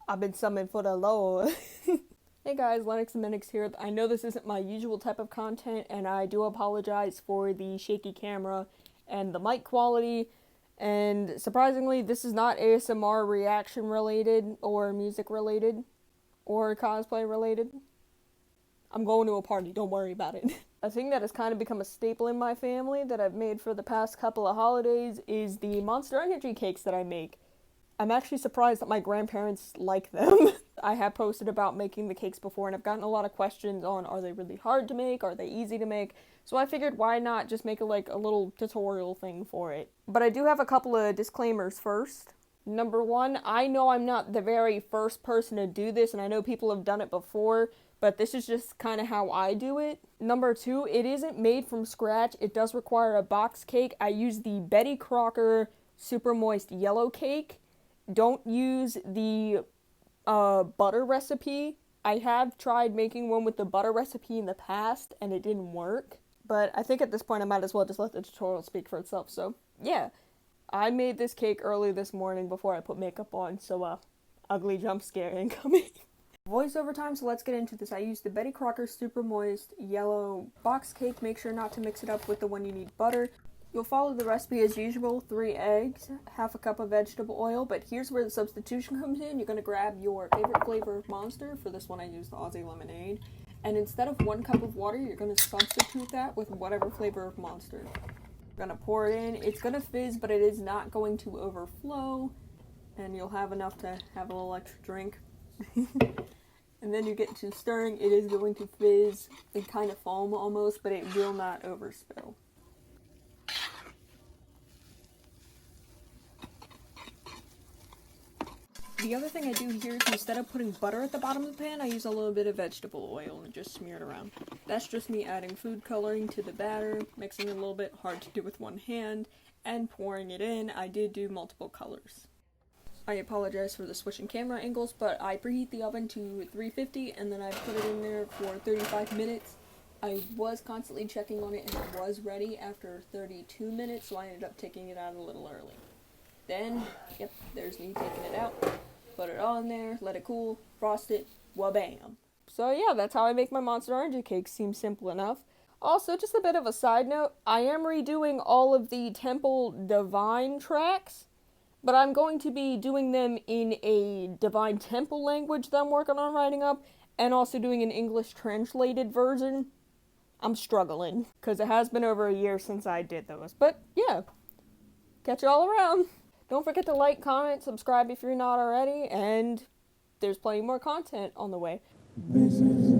I've been summoned for the Lord. Hey guys, Lennox and Minix here. I know this isn't my usual type of content, and I do apologize for the shaky camera and the mic quality. And surprisingly, this is not ASMR reaction related, or music related, or cosplay related. I'm going to a party, don't worry about it. A thing that has kind of become a staple in my family that I've made for the past couple of holidays is the Monster Energy cakes that I make. I'm actually surprised that my grandparents like them. I have posted about making the cakes before, and I've gotten a lot of questions on, are they really hard to make, are they easy to make, so I figured why not just make a little tutorial thing for it. But I do have a couple of disclaimers first. Number one, I know I'm not the very first person to do this, and I know people have done it before, but this is just kind of how I do it. Number two, it isn't made from scratch. It does require a box cake. I use the Betty Crocker Super Moist Yellow Cake. Don't use the butter recipe. I have tried making one with the butter recipe in the past, and it didn't work. But I think at this point I might as well just let the tutorial speak for itself. So, yeah. I made this cake early this morning before I put makeup on, so ugly jump scare incoming. Voiceover time, so let's get into this. I used the Betty Crocker Super Moist Yellow Box Cake. Make sure not to mix it up with the one you need butter. You'll follow the recipe as usual, 3 eggs, half a cup of vegetable oil, but here's where the substitution comes in. You're going to grab your favorite flavor of Monster. For this one I used the Aussie Lemonade. And instead of 1 cup of water, you're going to substitute that with whatever flavor of Monster. You're going to pour it in. It's going to fizz, but it is not going to overflow. And you'll have enough to have a little extra drink. And then you get to stirring. It is going to fizz and kind of foam almost, but it will not overspill. The other thing I do here is instead of putting butter at the bottom of the pan, I use a little bit of vegetable oil and just smear it around. That's just me adding food coloring to the batter, mixing it a little bit, hard to do with one hand, and pouring it in. I did do multiple colors. I apologize for the switching camera angles, but I preheat the oven to 350 and then I put it in there for 35 minutes. I was constantly checking on it and it was ready after 32 minutes, so I ended up taking it out a little early. Then, yep, there's me taking it out. Put it on there, let it cool, frost it, wha-bam. So yeah, that's how I make my Monster Energy cake. Seems simple enough. Also, just a bit of a side note, I am redoing all of the Temple Divine tracks, but I'm going to be doing them in a Divine Temple language that I'm working on writing up, and also doing an English translated version. I'm struggling, because it has been over a year since I did those. But yeah, catch you all around. Don't forget to like, comment, subscribe if you're not already, and there's plenty more content on the way. This is